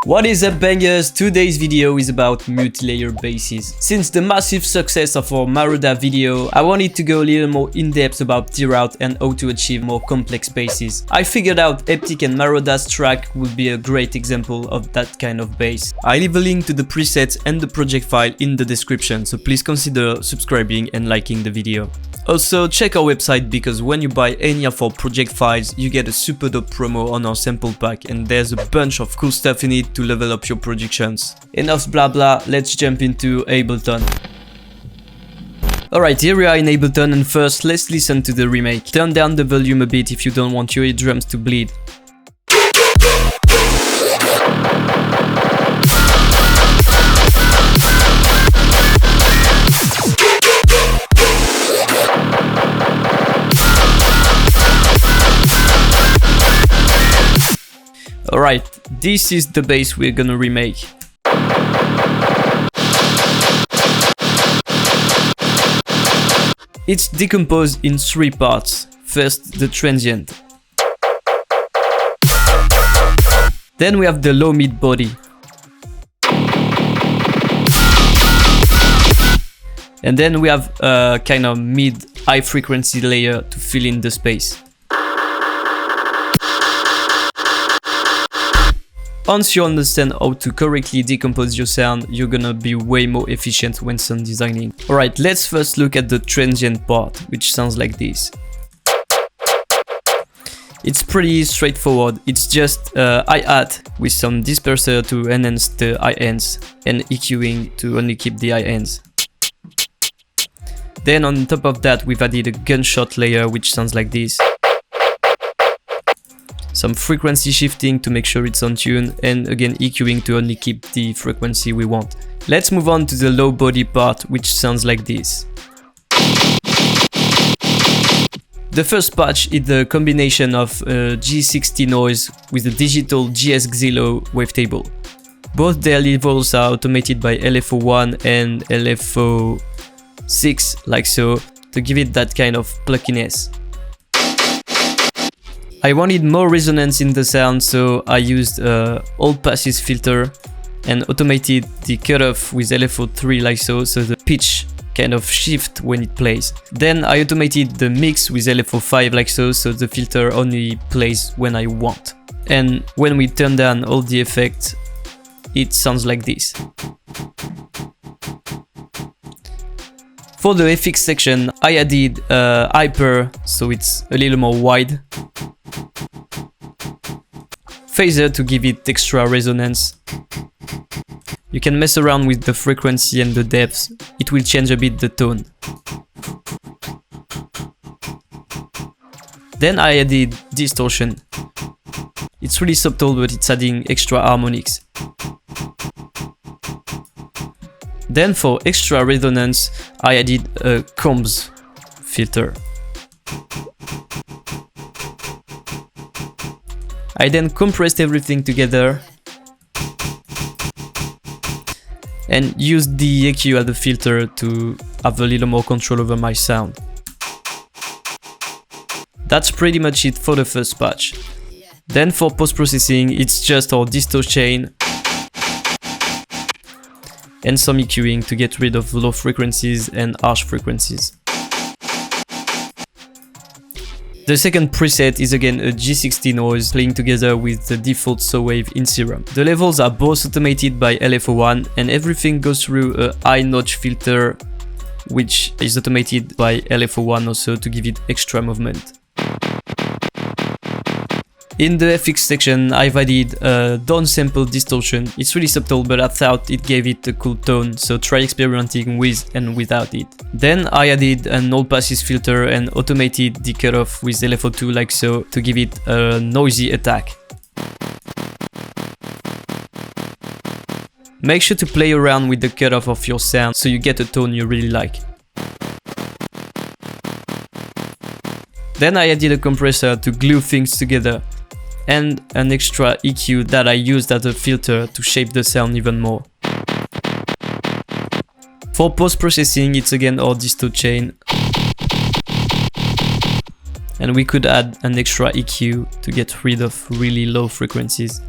What is up, Bngrz? Today's video is about multi-layer basses. Since the massive success of our Marauda video, I wanted to go a little more in-depth about TEAROUT and how to achieve more complex basses. I figured out Eptic and Marauda's track would be a great example of that kind of bass. I leave a link to the presets and the project file in the description, so please consider subscribing and liking the video. Also, check our website because when you buy any of our project files, you get a super dope promo on our sample pack, and there's a bunch of cool stuff in it to level up your productions. Enough blah blah, let's jump into Ableton. Alright, here we are in Ableton, and first let's listen to the remake. Turn down the volume a bit if you don't want your eardrums to bleed. Alright, this is the bass we're gonna remake. It's decomposed in 3 parts. First, the transient. Then we have the low mid body. And then we have a kind of mid high frequency layer to fill in the space. Once you understand how to correctly decompose your sound, you're gonna be way more efficient when sound designing. Alright, let's first look at the transient part, which sounds like this. It's pretty straightforward. It's just hi-hat with some disperser to enhance the high ends and EQing to only keep the high ends. Then on top of that, we've added a gunshot layer, which sounds like this. Some frequency shifting to make sure it's on tune, and again EQing to only keep the frequency we want. Let's move on to the low body part, which sounds like this. The first patch is the combination of G60 noise with the digital GS-Xilo wavetable. Both their levels are automated by LFO1 and LFO6, like so, to give it that kind of pluckiness. I wanted more resonance in the sound, so I used all passes filter and automated the cutoff with LFO3 like so the pitch kind of shift when it plays. Then I automated the mix with LFO5 like so the filter only plays when I want. And when we turn down all the effects, it sounds like this. For the FX section, I added hyper, so it's a little more wide. Phaser to give it extra resonance. You can mess around with the frequency and the depth, it will change a bit the tone. Then I added distortion. It's really subtle, but it's adding extra harmonics. Then for extra resonance, I added a Combs filter. I then compressed everything together and used the EQ as a filter to have a little more control over my sound. That's pretty much it for the first patch. Then for post-processing, it's just our disto chain and some EQing to get rid of low frequencies and harsh frequencies. The second preset is again a G60 noise playing together with the default saw wave in Serum. The levels are both automated by LFO1 and everything goes through a high notch filter, which is automated by LFO1 also to give it extra movement. In the FX section, I've added a downsample distortion. It's really subtle, but I thought it gave it a cool tone, so try experimenting with and without it. Then I added an all passes filter and automated the cutoff with LFO2 like so to give it a noisy attack. Make sure to play around with the cutoff of your sound so you get a tone you really like. Then I added a compressor to glue things together, and an extra EQ that I used as a filter to shape the sound even more. For post-processing, it's again our disto chain, and we could add an extra EQ to get rid of really low frequencies.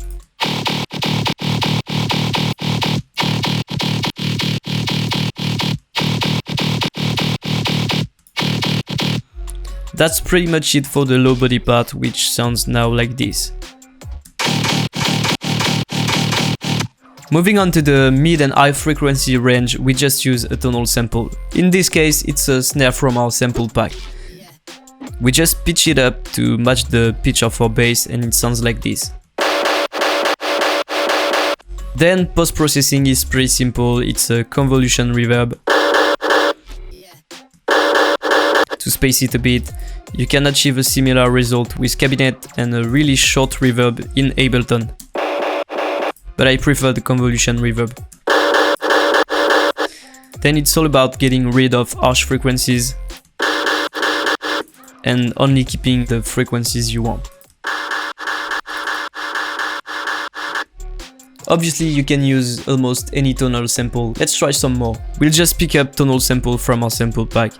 That's pretty much it for the low body part, which sounds now like this. Moving on to the mid and high frequency range, we just use a tonal sample. In this case, it's a snare from our sample pack. We just pitch it up to match the pitch of our bass and it sounds like this. Then post-processing is pretty simple, it's a convolution reverb. To space it a bit, you can achieve a similar result with cabinet and a really short reverb in Ableton. But I prefer the convolution reverb. Then it's all about getting rid of harsh frequencies and only keeping the frequencies you want. Obviously you can use almost any tonal sample. Let's try some more. We'll just pick up tonal sample from our sample pack.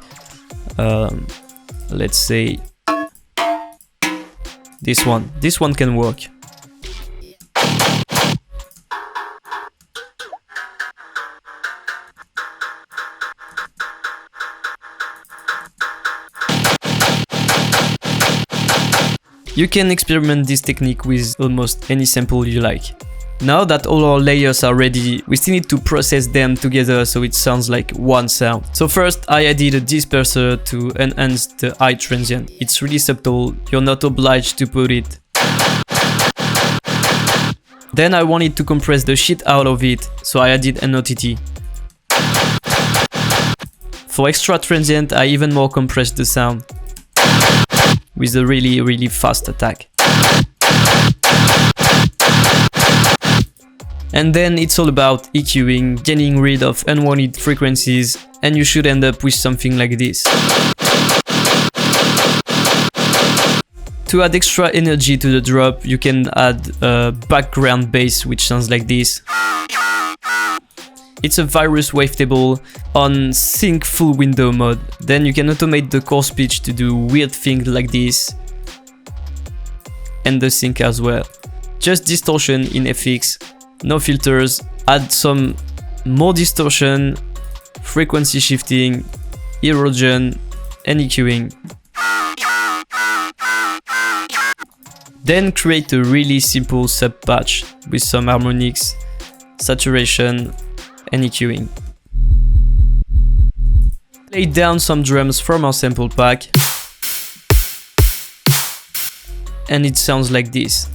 Let's say this one. This one can work. You can experiment this technique with almost any sample you like. Now that all our layers are ready, we still need to process them together so it sounds like one sound. So first I added a disperser to enhance the high transient. It's really subtle, you're not obliged to put it. Then I wanted to compress the shit out of it, so I added an OTT. For extra transient I even more compressed the sound with a really fast attack. And then it's all about EQing, getting rid of unwanted frequencies, and you should end up with something like this. To add extra energy to the drop, you can add a background bass which sounds like this. It's a virus wavetable on sync full window mode. Then you can automate the coarse pitch to do weird things like this. And the sync as well. Just distortion in FX, no filters, add some more distortion, frequency shifting, erosion, and EQing. Then create a really simple sub patch with some harmonics, saturation, and EQing. Lay down some drums from our sample pack, and it sounds like this.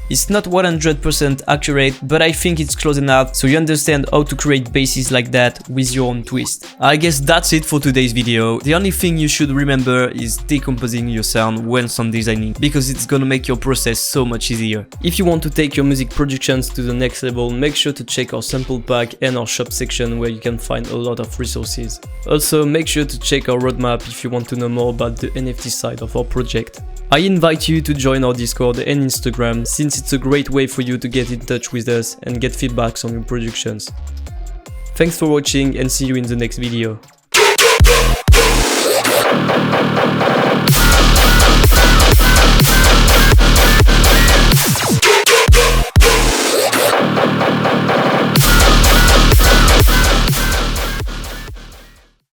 It's not 100% accurate, but I think it's close enough so you understand how to create basses like that with your own twist. I guess that's it for today's video. The only thing you should remember is decomposing your sound when sound designing, because it's gonna make your process so much easier. If you want to take your music productions to the next level, make sure to check our sample pack and our shop section where you can find a lot of resources. Also, make sure to check our roadmap if you want to know more about the NFT side of our project. I invite you to join our Discord and Instagram, since it's a great way for you to get in touch with us and get feedbacks on your productions. Thanks for watching and see you in the next video.